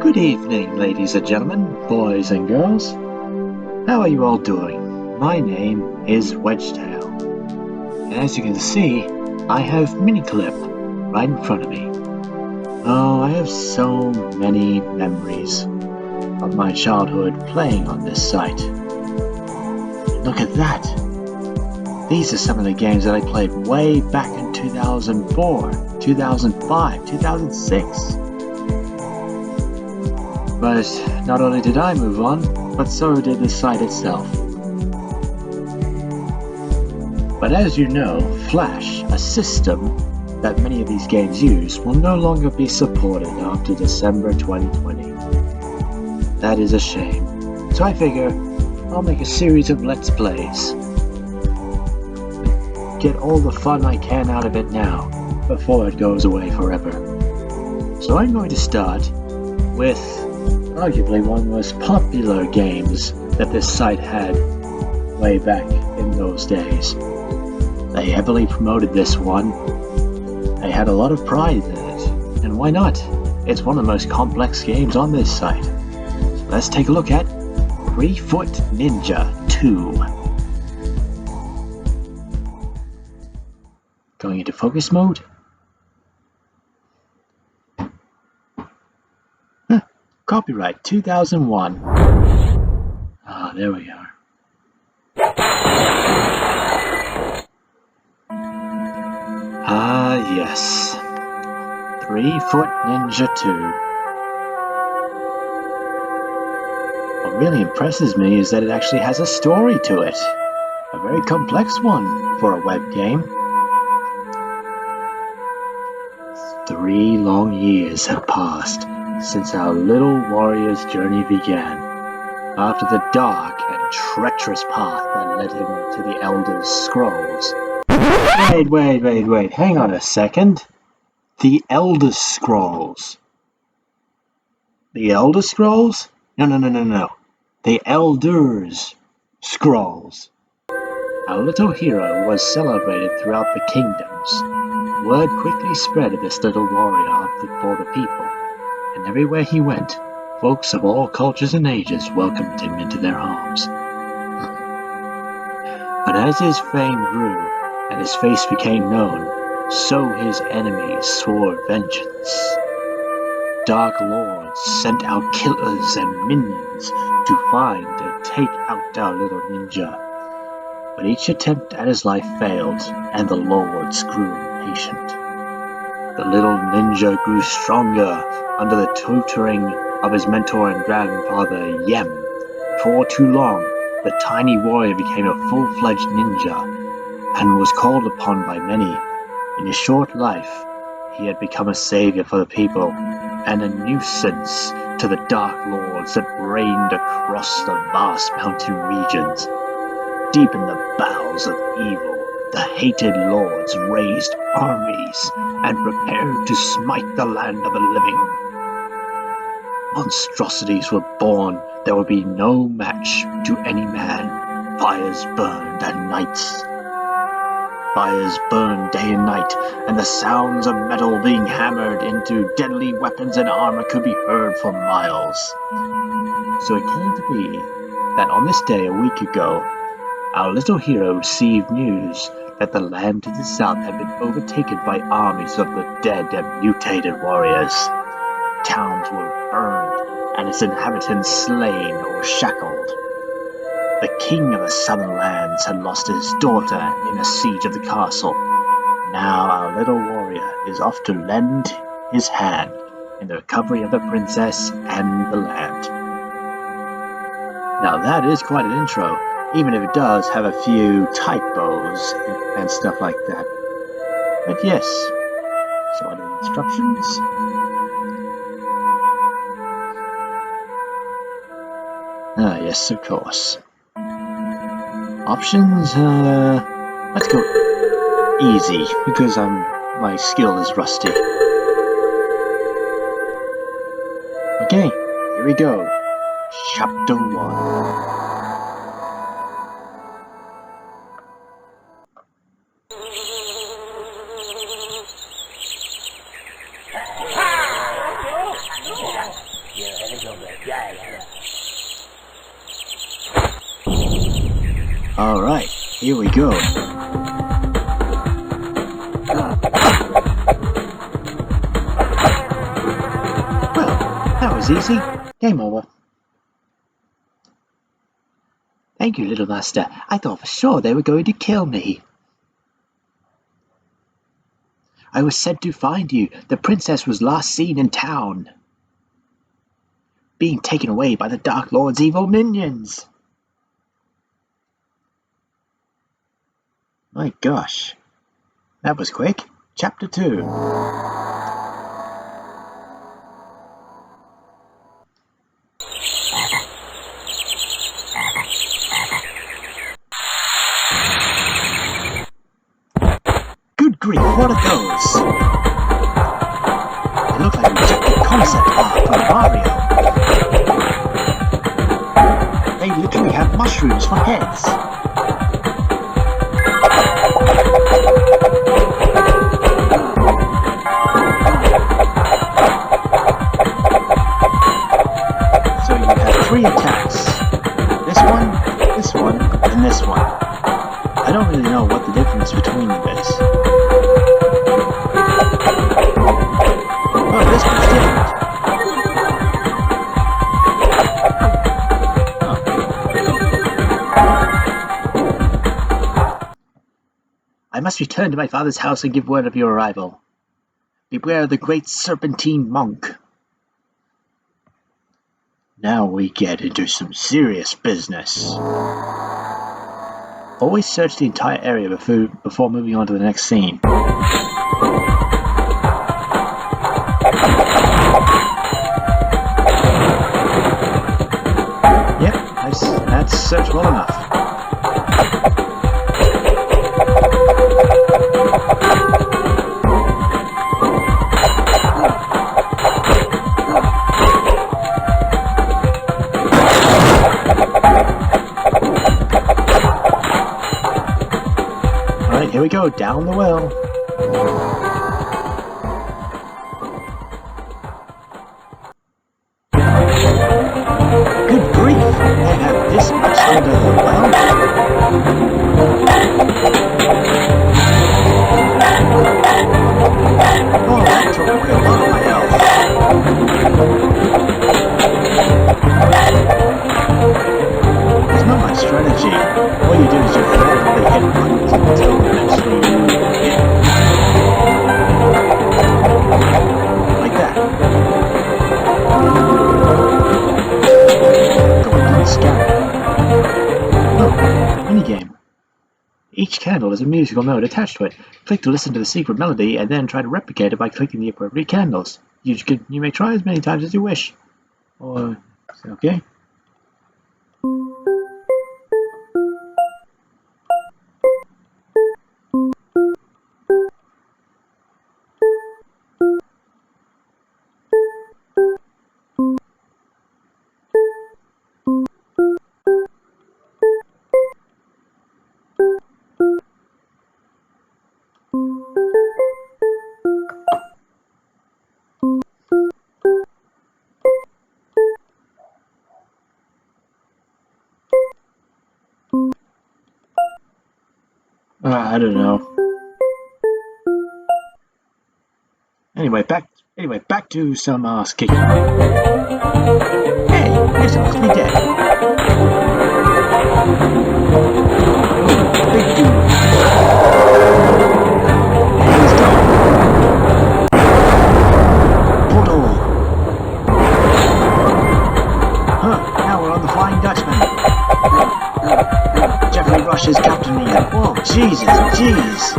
Good evening, ladies and gentlemen, boys and girls. How are you all doing? My name is Wedgetail, and as you can see, I have Miniclip right in front of me. Oh, I have so many memories of my childhood playing on this site. Look at that! These are some of the games that I played way back in 2004, 2005, 2006. But not only did I move on, but so did the site itself. But as you know, Flash, a system that many of these games use, will no longer be supported after December 2020. That is a shame. So I figure I'll make a series of Let's Plays. Get all the fun I can out of it now, before it goes away forever. So I'm going to start with arguably one of the most popular games that this site had way back in those days. They heavily promoted this one. They had a lot of pride in it, and why not? It's one of the most complex games on this site. So let's take a look at 3 Foot Ninja 2. Going into focus mode. Copyright 2001. Ah, there we are. Ah, yes. 3 Foot Ninja 2. What really impresses me is that it actually has a story to it. A very complex one for a web game. 3 long years have passed since our little warrior's journey began, after the dark and treacherous path that led him to the Elder's Scrolls. Wait, hang on a second. The Elder Scrolls. The Elder Scrolls? No. The Elder's Scrolls. Our little hero was celebrated throughout the kingdoms. Word quickly spread of this little warrior for the people, and everywhere he went, folks of all cultures and ages welcomed him into their homes. But as his fame grew and his face became known, so his enemies swore vengeance. Dark lords sent out killers and minions to find and take out our little ninja. But each attempt at his life failed, and the lords grew impatient. The little ninja grew stronger under the tutoring of his mentor and grandfather, Yem. Before too long, the tiny warrior became a full-fledged ninja and was called upon by many. In his short life, he had become a savior for the people and a nuisance to the dark lords that reigned across the vast mountain regions. Deep in the bowels of evil, the hated lords raised armies and prepared to smite the land of the living. Monstrosities were born that would be no match to any man. Fires burned and nights. Fires burned day and night, and the sounds of metal being hammered into deadly weapons and armor could be heard for miles. So it came to be that on this day a week ago, our little hero received news that the land to the south had been overtaken by armies of the dead and mutated warriors. Towns were burned, and its inhabitants slain or shackled. The king of the southern lands had lost his daughter in a siege of the castle. Now our little warrior is off to lend his hand in the recovery of the princess and the land. Now that is quite an intro, even if it does have a few typos and stuff like that. But yes, so what are the instructions? Ah, yes, of course. Options, let's go easy, because my skill is rusty. Okay, here we go. Chapter 1. Here we go. Well, that was easy. Game over. Thank you, little master. I thought for sure they were going to kill me. I was sent to find you. The princess was last seen in town, being taken away by the Dark Lord's evil minions. My gosh. That was quick. Chapter 2. Good grief, what are those? They look like rejected concept art from Mario. They literally have mushrooms for heads. So you have 3 attacks. This one, and this one. I don't really know what the difference between them is. Oh, this one's different. Oh. I must return to my father's house and give word of your arrival. Beware of the great serpentine monk. Now we get into some serious business. Always search the entire area before moving on to the next scene. Yep, that's searched well enough. Alright, here we go, down the well. Good grief, they have this much under the well? Oh, that took away a lot of my health. There's not much strategy. All you do is you randomly hit buttons until eventually you hit. Like that. Going down the scanner. Oh, minigame. Each candle is a musical note attached to it. Click to listen to the secret melody and then try to replicate it by clicking the appropriate candles. You may try as many times as you wish. Or, okay. I don't know. Anyway, back to some ass kicking. Hey, you're supposed to be dead. Oh, big dude. And he's gone. Portal. Huh, now we're on the Flying Dutchman. Jeffrey Rush is captaining it. Whoa, Jesus, jeez.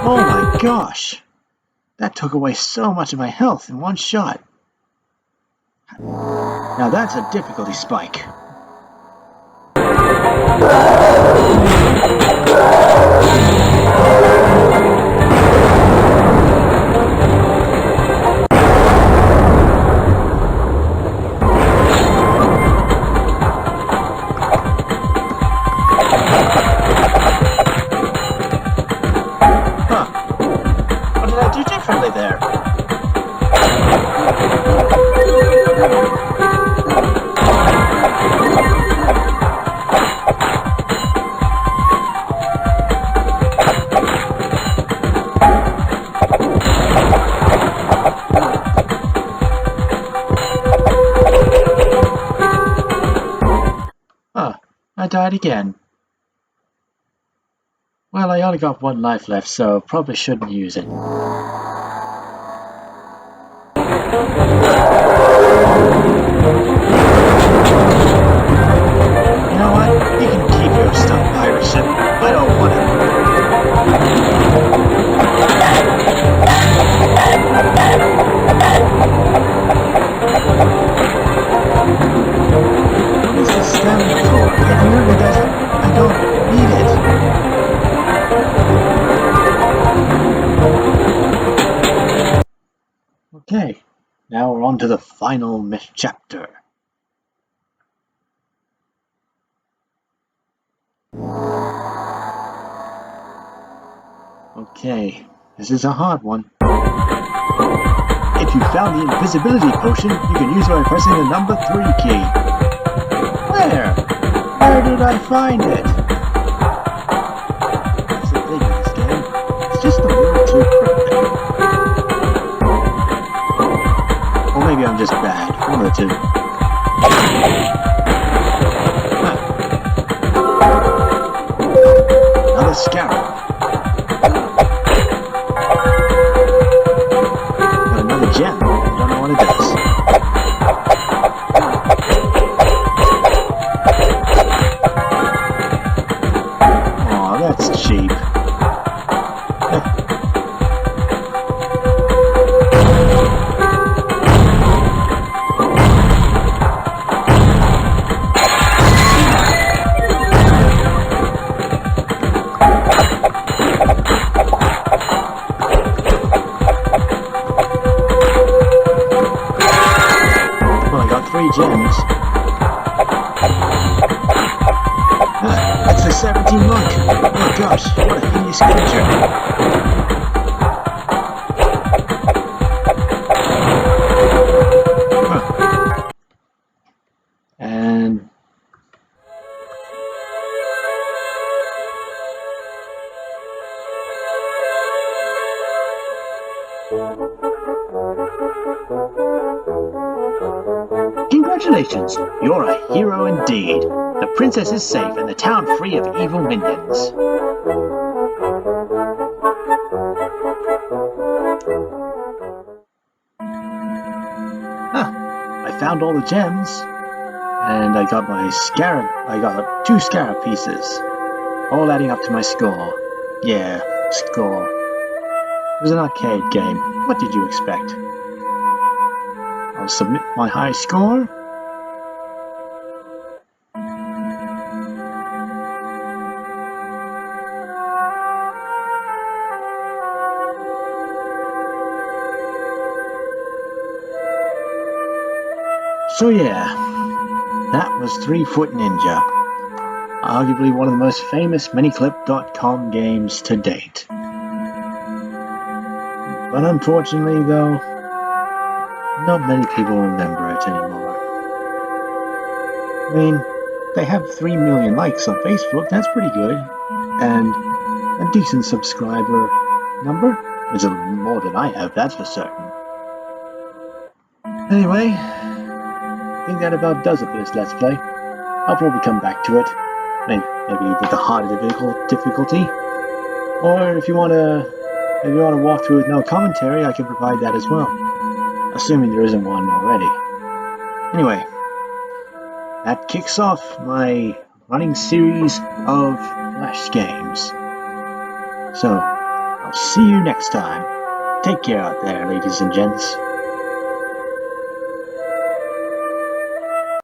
Oh my gosh. That took away so much of my health in one shot. Now that's a difficulty spike. try it again. Well, I only got one life left, so probably shouldn't use it. You know what? You can keep your stuff, pirate ship. I don't want it. What is this stamina for? It really doesn't. I don't need it. Okay, now we're on to the final chapter. Okay, this is a hard one. If you found the invisibility potion, you can use it by pressing the number 3 key. Where? Where did I find it? That's the thing with this game. It's just a little too cryptic. Or maybe I'm just bad. One of the two. Huh. Another scarab. Gem. I don't know what it does. Aw, that's cheap. Gems. That's the 17 monk. Oh gosh, what a hideous creature. And congratulations! You're a hero indeed. The princess is safe and the town free of evil minions. I found all the gems. And I got my scarab. I got 2 scarab pieces. All adding up to my score. Yeah, score. It was an arcade game. What did you expect? I'll submit my high score. So yeah, that was 3-Foot Ninja. Arguably one of the most famous miniclip.com games to date. But unfortunately though, not many people remember it anymore. I mean, they have 3 million likes on Facebook, that's pretty good. And a decent subscriber number, which is more than I have, that's for certain. Anyway, I think that about does it for this Let's Play. I'll probably come back to it. Maybe with the harder difficulty. Or if you want to walk through with no commentary, I can provide that as well. Assuming there isn't one already. Anyway, that kicks off my running series of Flash games. So, I'll see you next time. Take care out there, ladies and gents.